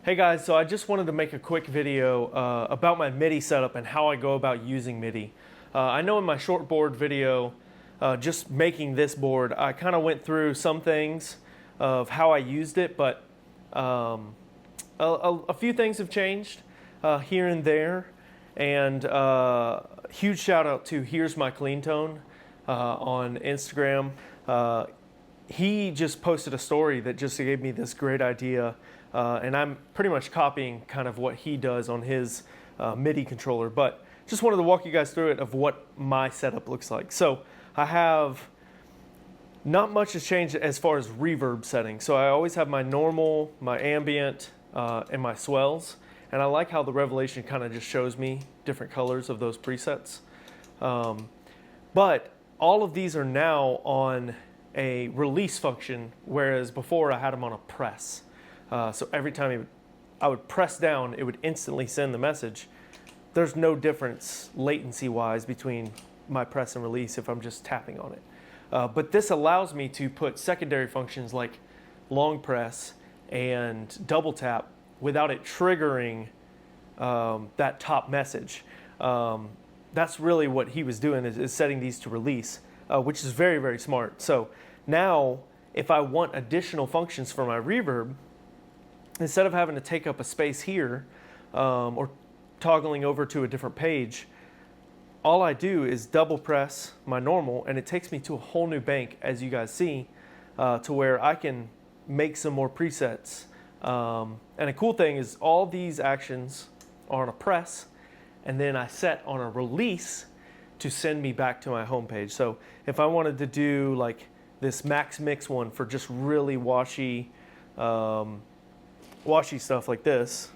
Hey guys, so I just wanted to make a quick video about my MIDI setup and how I go about using MIDI. I know in my short board video, just making this board, I kind of went through some things of how I used it, but a few things have changed here and there. And huge shout out to Here's My Clean Tone on Instagram. He just posted a story that just gave me this great idea. And I'm pretty much copying kind of what he does on his MIDI controller, but just wanted to walk you guys through it of what my setup looks like. So I have not much has changed as far as reverb settings. So I always have my normal, my ambient, and my swells. And I like how the Revelation kind of just shows me different colors of those presets. But all of these are now on a release function, whereas before I had them on a press. So every time I would press down, it would instantly send the message. There's no difference latency-wise between my press and release if I'm just tapping on it. But this allows me to put secondary functions like long press and double tap without it triggering that top message. That's really what he was doing, is setting these to release, which is very, very smart. So now if I want additional functions for my reverb, instead of having to take up a space here or toggling over to a different page, all I do is double press my normal and it takes me to a whole new bank, as you guys see, to where I can make some more presets. And a cool thing is all these actions are on a press, and then I set on a release to send me back to my home page. So if I wanted to do like this max mix one for just really washy stuff like this.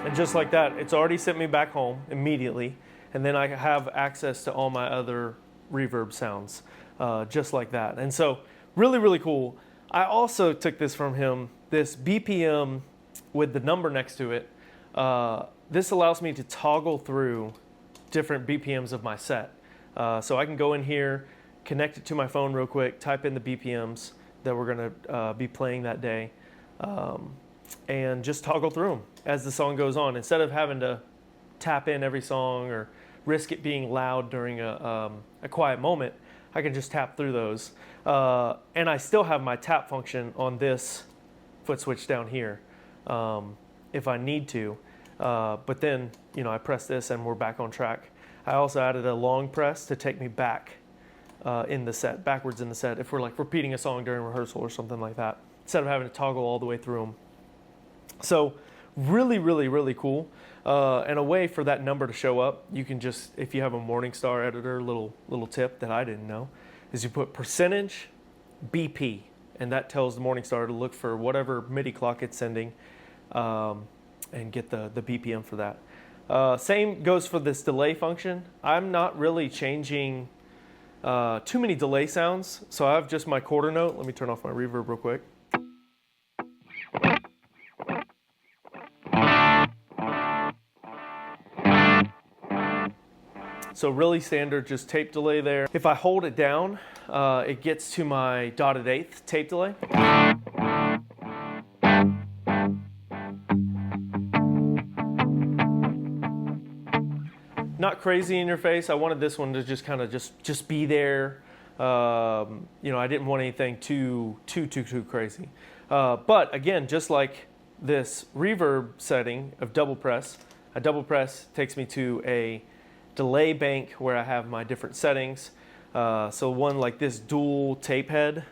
And just like that, it's already sent me back home immediately. And then I have access to all my other reverb sounds, just like that. And so really, really cool. I also took this from him, this BPM with the number next to it. This allows me to toggle through different BPMs of my set. So I can go in here, connect it to my phone real quick, type in the BPMs that we're gonna be playing that day, and just toggle through them as the song goes on. Instead of having to tap in every song or risk it being loud during a quiet moment, I can just tap through those. And I still have my tap function on this foot switch down here if I need to. But then, I press this and we're back on track. I also added a long press to take me back in the set, backwards in the set, if we're like repeating a song during rehearsal or something like that, instead of having to toggle all the way through them. So really, really, really cool. And a way for that number to show up, you can just, if you have a Morningstar editor, little tip that I didn't know, is you put percentage BP, and that tells the Morningstar to look for whatever MIDI clock it's sending and get the BPM for that. Same goes for this delay function. I'm not really changing too many delay sounds, so I have just my quarter note. Let me turn off my reverb real quick. So really standard, just tape delay there. If I hold it down, it gets to my dotted eighth tape delay. Not crazy in your face. I wanted this one to just kind of just be there. I didn't want anything too crazy. But again, just like this reverb setting of double press, a double press takes me to a delay bank where I have my different settings. So one like this dual tape head.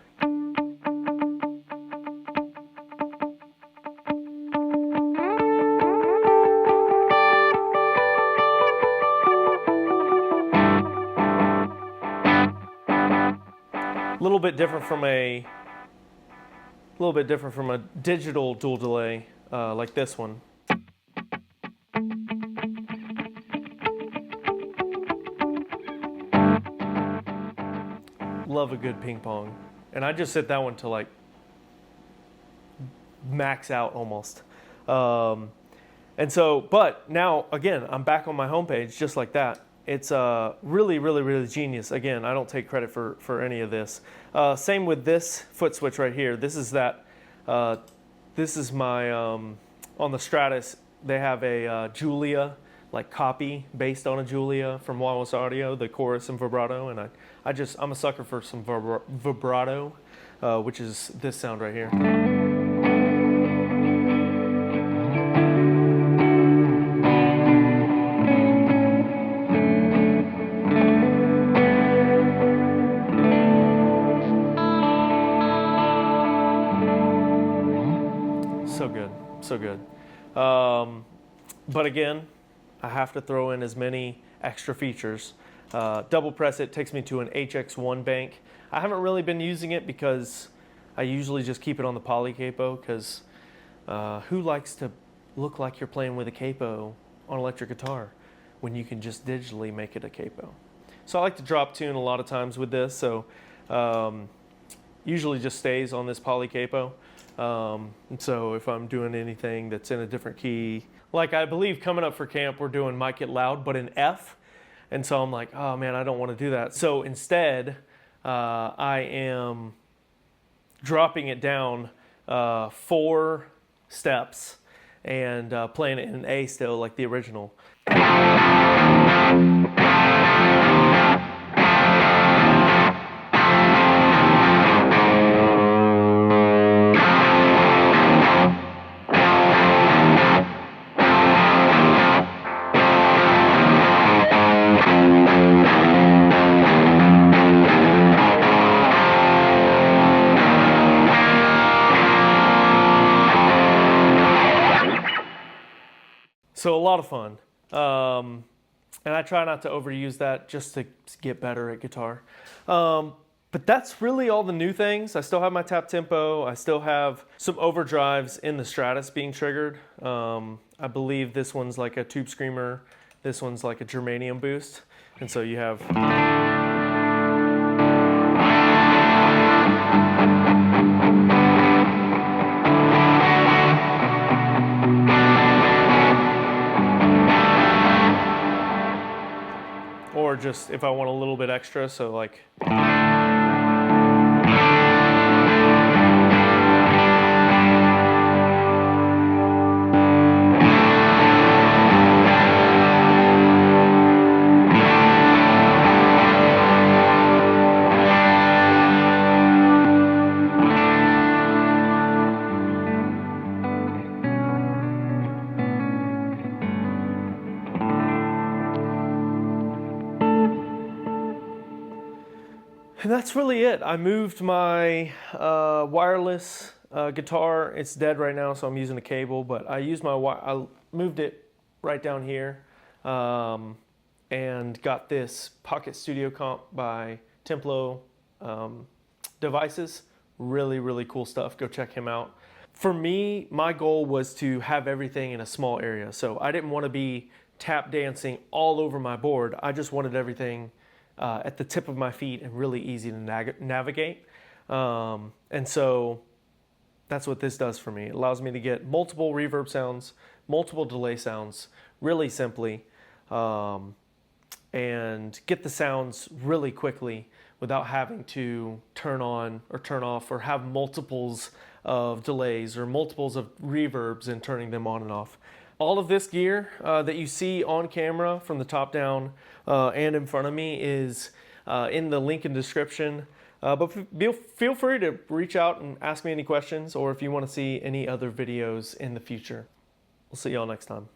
A little bit different from a digital dual delay like this one. Love a good ping pong. And I just set that one to like max out almost. And so, but now again, I'm back on my homepage just like that. It's really, really, really genius. Again, I don't take credit for any of this. Same with this foot switch right here. This is that. This is my on the Stratus. They have a Julia like copy based on a Julia from Wireless Audio, the chorus and vibrato, and I'm a sucker for some vibrato, which is this sound right here. So good, so good. But again, I have to throw in as many extra features. Double press it takes me to an HX1 bank. I haven't really been using it because I usually just keep it on the poly capo, because who likes to look like you're playing with a capo on electric guitar when you can just digitally make it a capo? So I like to drop tune a lot of times with this, so usually just stays on this poly capo. So if I'm doing anything that's in a different key, like I believe coming up for camp, we're doing Mic It Loud, but in F. And so I'm like, oh man, I don't want to do that. So instead, I am dropping it down 4 steps and playing it in an A still, like the original. So a lot of fun. And I try not to overuse that just to get better at guitar. But that's really all the new things. I still have my tap tempo. I still have some overdrives in the Stratus being triggered. I believe this one's like a tube screamer. This one's like a germanium boost. And so you have... Or just if I want a little bit extra, so like... And that's really it. I moved my wireless guitar. It's dead right now, so I'm using a cable. But I moved it right down here, and got this Pocket Studio Comp by Templo Devices. Really, really cool stuff. Go check him out. For me, my goal was to have everything in a small area. So I didn't want to be tap dancing all over my board. I just wanted everything at the tip of my feet and really easy to navigate. And so that's what this does for me. It allows me to get multiple reverb sounds, multiple delay sounds really simply, and get the sounds really quickly without having to turn on or turn off or have multiples of delays or multiples of reverbs and turning them on and off. All of this gear that you see on camera from the top down and in front of me is in the link in the description. But feel free to reach out and ask me any questions, or if you want to see any other videos in the future. We'll see y'all next time.